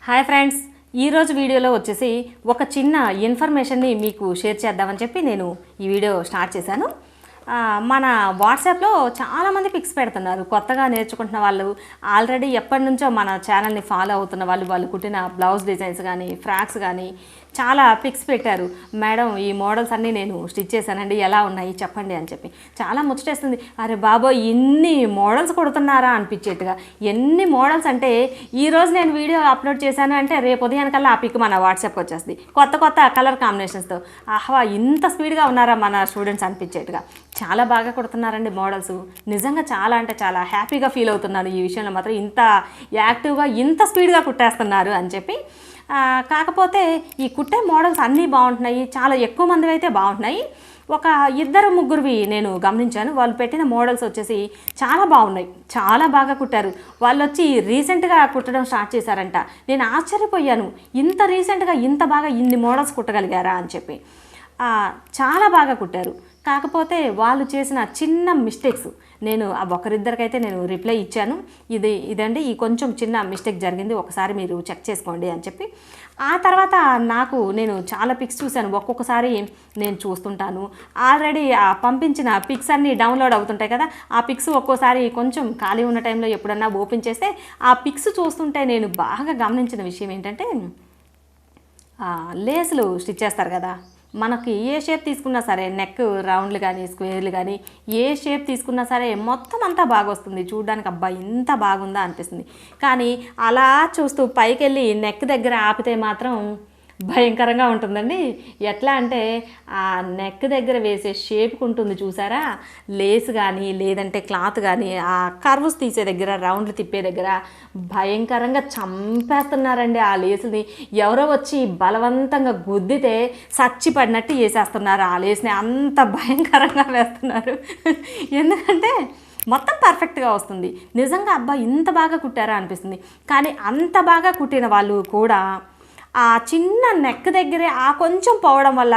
Hi friends, ఈరోజు వీడియోలో వచ్చేసి ఒక చిన్న ఇన్ఫర్మేషన్ని మీకు షేర్ చేద్దామని చెప్పి నేను ఈ వీడియో స్టార్ట్ చేశాను. మన వాట్సాప్లో చాలామంది పిక్స్ పెడుతున్నారు. కొత్తగా నేర్చుకుంటున్న వాళ్ళు, ఆల్రెడీ ఎప్పటి నుంచో మన ఛానల్ని ఫాలో అవుతున్న వాళ్ళు కుట్టిన బ్లౌజ్ డిజైన్స్ కానీ ఫ్రాక్స్ కానీ చాలా పిక్స్ పెట్టారు. మేడం, ఈ మోడల్స్ అన్నీ నేను స్టిచ్ చేశానండి, ఎలా ఉన్నాయి చెప్పండి అని చెప్పి. చాలా ముచ్చటేస్తుంది. అరే బాబోయ్, ఇన్ని మోడల్స్ కుడుతున్నారా అనిపించేట్టుగా. ఎన్ని మోడల్స్ అంటే ఈరోజు నేను వీడియో అప్లోడ్ చేశాను అంటే రేపు ఉదయానికల్లా ఆ పిక్ మన వాట్సాప్కి వచ్చేస్తుంది కొత్త కొత్త కలర్ కాంబినేషన్స్తో. ఆహ్వా, ఇంత స్పీడ్గా ఉన్నారా మన స్టూడెంట్స్ అనిపించేట్టుగా. చాలా బాగా కుడుతున్నారండి మోడల్స్. నిజంగా చాలా అంటే చాలా హ్యాపీగా ఫీల్ అవుతున్నాను ఈ విషయంలో మాత్రం. ఇంత యాక్టివ్గా ఇంత స్పీడ్గా కుట్టేస్తున్నారు అని చెప్పి. కాకపోతే ఈ కుట్టే మోడల్స్ అన్నీ బాగుంటున్నాయి, చాలా ఎక్కువ మంది అయితే బాగుంటున్నాయి. ఒక ఇద్దరు ముగ్గురువి నేను గమనించాను. వాళ్ళు పెట్టిన మోడల్స్ వచ్చేసి చాలా బాగున్నాయి, చాలా బాగా కుట్టారు. వాళ్ళు వచ్చి రీసెంట్గా కుట్టడం స్టార్ట్ చేశారంట. నేను ఆశ్చర్యపోయాను, ఇంత రీసెంట్గా ఇంత బాగా ఇన్ని మోడల్స్ కుట్టగలిగారా అని చెప్పి. చాలా బాగా కుట్టారు. కాకపోతే వాళ్ళు చేసిన చిన్న మిస్టేక్స్, నేను ఒకరిద్దరికైతే నేను రిప్లై ఇచ్చాను. ఇదండి ఈ కొంచెం చిన్న మిస్టేక్ జరిగింది, ఒకసారి మీరు చెక్ చేసుకోండి అని చెప్పి. ఆ తర్వాత నేను చాలా పిక్స్ చూశాను. ఒక్కొక్కసారి నేను చూస్తుంటాను, ఆల్రెడీ పంపించిన పిక్స్ అన్నీ డౌన్లోడ్ అవుతుంటాయి కదా. ఆ పిక్స్ ఒక్కోసారి కొంచెం ఖాళీ ఉన్న టైంలో ఎప్పుడన్నా ఓపెన్ చేస్తే ఆ పిక్స్ చూస్తుంటే నేను బాగా గమనించిన విషయం ఏంటంటే, లేసులు స్టిచ్ చేస్తారు కదా, మనకి ఏ షేప్ తీసుకున్నా సరే, నెక్ రౌండ్లు కానీ స్క్వేర్లు కానీ ఏ షేప్ తీసుకున్నా సరే మొత్తం అంతా బాగా వస్తుంది. చూడడానికి అబ్బా ఇంత బాగుందా అనిపిస్తుంది. కానీ అలా చూస్తూ పైకి వెళ్ళి నెక్ దగ్గర ఆపితే మాత్రం భయంకరంగా ఉంటుందండి. ఎట్లా అంటే ఆ నెక్ దగ్గర వేసే షేప్కి ఉంటుంది చూసారా, లేస్ కానీ లేదంటే క్లాత్ కానీ ఆ కర్వ్స్ తీసే దగ్గర, రౌండ్లు తిప్పే దగ్గర భయంకరంగా చంపేస్తున్నారండి ఆ లేసుని. ఎవరో వచ్చి బలవంతంగా గుద్దితే సచ్చి పడినట్టు వేసేస్తున్నారు ఆ లేస్ని, అంత భయంకరంగా వేస్తున్నారు. ఎందుకంటే మొత్తం పర్ఫెక్ట్గా వస్తుంది. నిజంగా అబ్బా ఇంత బాగా కుట్టారా అనిపిస్తుంది. కానీ అంత బాగా కుట్టిన వాళ్ళు కూడా ఆ చిన్న నెక్ దగ్గరే ఆ కొంచెం పోవడం వల్ల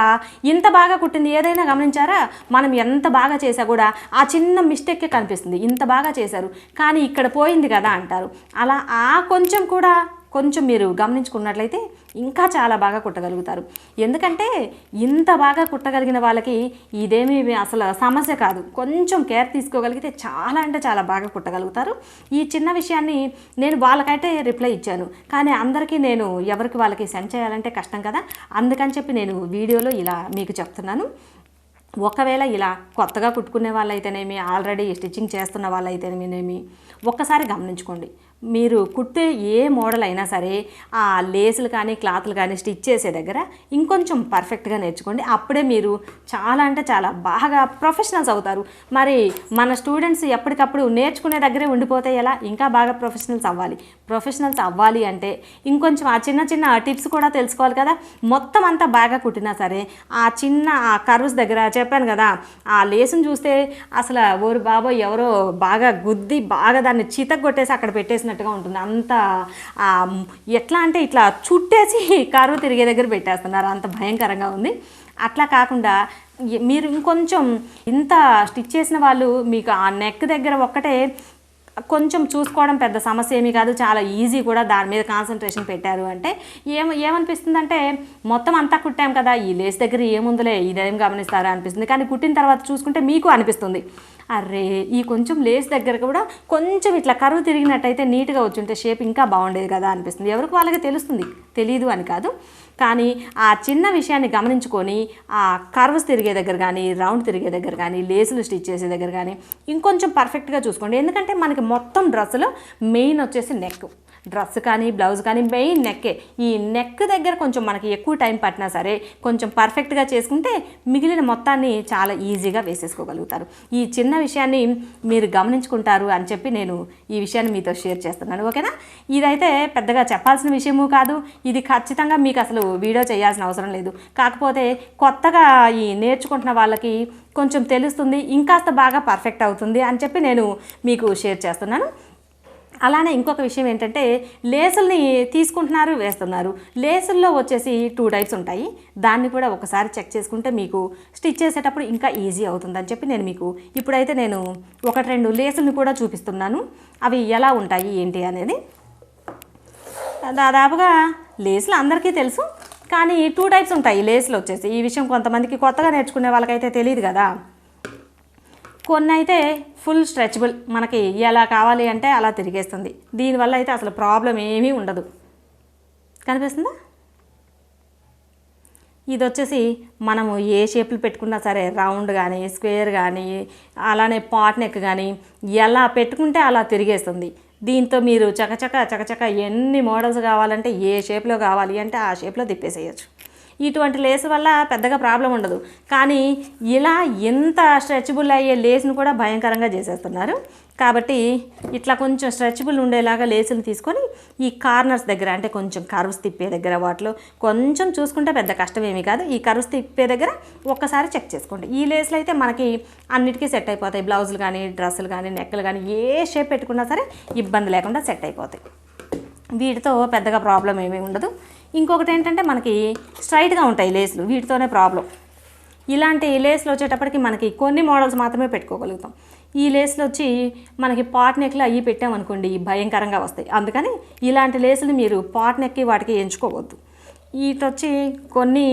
ఇంత బాగా కుట్టింది. ఏదైనా గమనించారా, మనం ఎంత బాగా చేసా కూడా ఆ చిన్న మిస్టేక్కే కనిపిస్తుంది. ఇంత బాగా చేశారు కానీ ఇక్కడ పోయింది కదా అంటారు. అలా ఆ కొంచెం కూడా కొంచెం మీరు గమనించుకున్నట్లయితే ఇంకా చాలా బాగా కుట్టగలుగుతారు. ఎందుకంటే ఇంత బాగా కుట్టగలిగిన వాళ్ళకి ఇదేమీ అసలు సమస్య కాదు. కొంచెం కేర్ తీసుకోగలిగితే చాలా అంటే చాలా బాగా కుట్టగలుగుతారు. ఈ చిన్న విషయాన్ని నేను వాళ్ళకైతే రిప్లై ఇచ్చాను, కానీ అందరికీ నేను ఎవరికి వాళ్ళకి సెండ్ చేయాలంటే కష్టం కదా. అందుకని చెప్పి నేను వీడియోలో ఇలా మీకు చెప్తున్నాను. ఒకవేళ ఇలా కొత్తగా కుట్టుకునే వాళ్ళైతేనేమి, ఆల్రెడీ స్టిచ్చింగ్ చేస్తున్న వాళ్ళైతేనేమి ఒక్కసారి గమనించుకోండి. మీరు కుట్టే ఏ మోడల్ అయినా సరే ఆ లేసులు కానీ క్లాత్లు కానీ స్టిచ్ చేసే దగ్గర ఇంకొంచెం పర్ఫెక్ట్గా నేర్చుకోండి. అప్పుడే మీరు చాలా అంటే చాలా బాగా ప్రొఫెషనల్స్ అవుతారు. మరి మన స్టూడెంట్స్ ఎప్పటికప్పుడు నేర్చుకునే దగ్గరే ఉండిపోతే ఎలా? ఇంకా బాగా ప్రొఫెషనల్స్ అవ్వాలి అంటే ఇంకొంచెం ఆ చిన్న చిన్న టిప్స్ కూడా తెలుసుకోవాలి కదా. మొత్తం అంతా బాగా కుట్టినా సరే ఆ చిన్న ఆ కర్వ్స్ దగ్గర చెప్పాను కదా, ఆ లేసును చూస్తే అసలు ఓరు బాబో ఎవరో బాగా గుద్ది బాగా దాన్ని చితగొట్టేసి అక్కడ పెట్టేసినట్టుగా ఉంటుంది. అంత ఎట్లా అంటే ఇట్లా చుట్టేసి కరువు తిరిగే దగ్గర పెట్టేస్తున్నారు, అంత భయంకరంగా ఉంది. అట్లా కాకుండా మీరు ఇంకొంచెం ఇంత స్టిచ్ చేసిన వాళ్ళు మీకు ఆ నెక్ దగ్గర ఒక్కటే కొంచెం చూసుకోవడం పెద్ద సమస్య ఏమీ కాదు, చాలా ఈజీ కూడా. దాని మీద కాన్సన్ట్రేషన్ పెట్టారు అంటే ఏమనిపిస్తుందంటే మొత్తం అంతా కుట్టాం కదా, ఈ లేస్ దగ్గర ఏముందిలే ఇదేం గమనిస్తారా అనిపిస్తుంది. కానీ కుట్టిన తర్వాత చూసుకుంటే మీకు అనిపిస్తుంది, అరే ఈ కొంచెం లేస్ దగ్గర కూడా కొంచెం ఇట్లా కరువు తిరిగినట్టయితే నీట్గా వచ్చుంటే షేప్ ఇంకా బాగుండేది కదా అనిపిస్తుంది. ఎవరికి వాళ్ళకి తెలుస్తుంది, తెలీదు అని కాదు. కానీ ఆ చిన్న విషయాన్ని గమనించుకొని ఆ కర్వ్స్ తిరిగే దగ్గర కానీ, రౌండ్ తిరిగే దగ్గర కానీ, లేసులు స్టిచ్ చేసే దగ్గర కానీ ఇంకొంచెం పర్ఫెక్ట్గా చూసుకోండి. ఎందుకంటే మనకి మొత్తం డ్రెస్సులో మెయిన్ వచ్చేసి నెక్. డ్రెస్ కానీ బ్లౌజ్ కానీ మెయిన్ నెక్కే. ఈ నెక్ దగ్గర కొంచెం మనకి ఎక్కువ టైం పట్టినా సరే కొంచెం పర్ఫెక్ట్గా చేసుకుంటే మిగిలిన మొత్తాన్ని చాలా ఈజీగా వేసేసుకోగలుగుతారు. ఈ చిన్న విషయాన్ని మీరు గమనించుకుంటారు అని చెప్పి నేను ఈ విషయాన్ని మీతో షేర్ చేస్తున్నాను. ఓకేనా? ఇదైతే పెద్దగా చెప్పాల్సిన విషయము కాదు. ఇది ఖచ్చితంగా మీకు అసలు వీడియో చేయాల్సిన అవసరం లేదు. కాకపోతే కొత్తగా ఈ నేర్చుకుంటున్న వాళ్ళకి కొంచెం తెలుస్తుంది, ఇంకాస్త బాగా పర్ఫెక్ట్ అవుతుంది అని చెప్పి నేను మీకు షేర్ చేస్తున్నాను. అలానే ఇంకొక విషయం ఏంటంటే, లేసుల్ని తీసుకుంటున్నారు, వేస్తున్నారు. లేసుల్లో వచ్చేసి 2 టైప్స్ ఉంటాయి. దాన్ని కూడా ఒకసారి చెక్ చేసుకుంటే మీకు స్టిచ్ చేసేటప్పుడు ఇంకా ఈజీ అవుతుందని చెప్పి నేను మీకు ఇప్పుడైతే నేను 1-2 లేసుల్ని కూడా చూపిస్తున్నాను. అవి ఎలా ఉంటాయి ఏంటి అనేది. దాదాపుగా లేస్లు అందరికీ తెలుసు, కానీ 2 టైప్స్ ఉంటాయి లేస్లు వచ్చేసి. ఈ విషయం కొంతమందికి కొత్తగా నేర్చుకునే వాళ్ళకైతే తెలియదు కదా. కొన్ని అయితే ఫుల్ స్ట్రెచబుల్, మనకి ఎలా కావాలి అంటే అలా తిరిగేస్తుంది. దీనివల్ల అయితే అసలు ప్రాబ్లం ఏమీ ఉండదు. కనిపిస్తుందా? ఇది వచ్చేసి మనము ఏ షేప్లు పెట్టుకున్నా సరే, రౌండ్ కానీ స్క్వేర్ కానీ అలానే పాట్ నెక్ కానీ ఎలా పెట్టుకుంటే అలా తిరిగేస్తుంది. దీంతో మీరు చకచక ఎన్ని మోడల్స్ కావాలంటే, ఏ షేప్లో కావాలి అంటే ఆ షేప్లో తిప్పేసేయచ్చు. ఇటువంటి లేస్ వల్ల పెద్దగా ప్రాబ్లం ఉండదు. కానీ ఇలా ఎంత స్ట్రెచబుల్ అయ్యే లేస్ను కూడా భయంకరంగా చేసేస్తున్నారు. కాబట్టి ఇట్లా కొంచెం స్ట్రెచబుల్ ఉండేలాగా లేసులు తీసుకొని ఈ కార్నర్స్ దగ్గర, అంటే కొంచెం కర్వ్స్ తిప్పే దగ్గర, వాటిలో కొంచెం చూసుకుంటే పెద్ద కష్టమేమీ కాదు. ఈ కర్వ్స్ తిప్పే దగ్గర ఒక్కసారి చెక్ చేసుకోండి. ఈ లేస్లు అయితే మనకి అన్నిటికీ సెట్ అయిపోతాయి. బ్లౌజులు కానీ, డ్రెస్సులు కానీ, నెక్కలు కానీ ఏ షేప్ పెట్టుకున్నా సరే ఇబ్బంది లేకుండా సెట్ అయిపోతాయి. వీటితో పెద్దగా ప్రాబ్లం ఏమీ ఉండదు. ఇంకొకటి ఏంటంటే మనకి స్ట్రైట్గా ఉంటాయి లేస్లు, వీటితోనే ప్రాబ్లం. ఇలాంటి లేస్లు వచ్చేటప్పటికి మనకి కొన్ని మోడల్స్ మాత్రమే పెట్టుకోగలుగుతాం. ఈ లేస్లు వచ్చి మనకి పాట్ నెక్లు అవి పెట్టామనుకోండి భయంకరంగా వస్తాయి. అందుకని ఇలాంటి లేసులు మీరు పాట్ నెక్కి వాటికి ఎంచుకోవద్దు. వీటి వచ్చి కొన్ని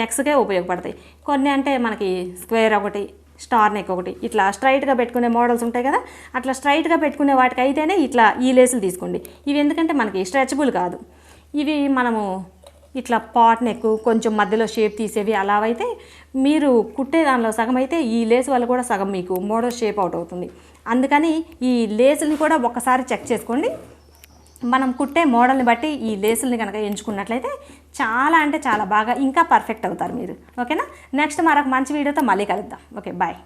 నెక్స్కే ఉపయోగపడతాయి. కొన్ని అంటే మనకి స్క్వేర్ ఒకటి, స్టార్ నెక్ ఒకటి, ఇట్లా స్ట్రైట్గా పెట్టుకునే మోడల్స్ ఉంటాయి కదా, అట్లా స్ట్రైట్గా పెట్టుకునే వాటికి అయితేనే ఇట్లా ఈ లేసులు తీసుకోండి. ఇవి ఎందుకంటే మనకి స్ట్రెచబుల్ కాదు. ఇవి మనము ఇట్లా పాట్ నెక్ కొంచెం మధ్యలో షేప్ తీసేవి అలా అయితే మీరు కుట్టే దానిలో సగం అయితే ఈ లేస్ వల్ల కూడా సగం మీకు మోడల్ షేప్ అవుట్ అవుతుంది. అందుకని ఈ లేసుల్ని కూడా ఒక్కసారి చెక్ చేసుకోండి. మనం కుట్టే మోడల్ని బట్టి ఈ లేసుల్ని కనుక ఎంచుకున్నట్లయితే చాలా అంటే చాలా బాగా ఇంకా పర్ఫెక్ట్ అవుతారు మీరు. ఓకేనా? నెక్స్ట్ మరొక మంచి వీడియోతో మళ్ళీ కలుద్దాం. Okay, bye.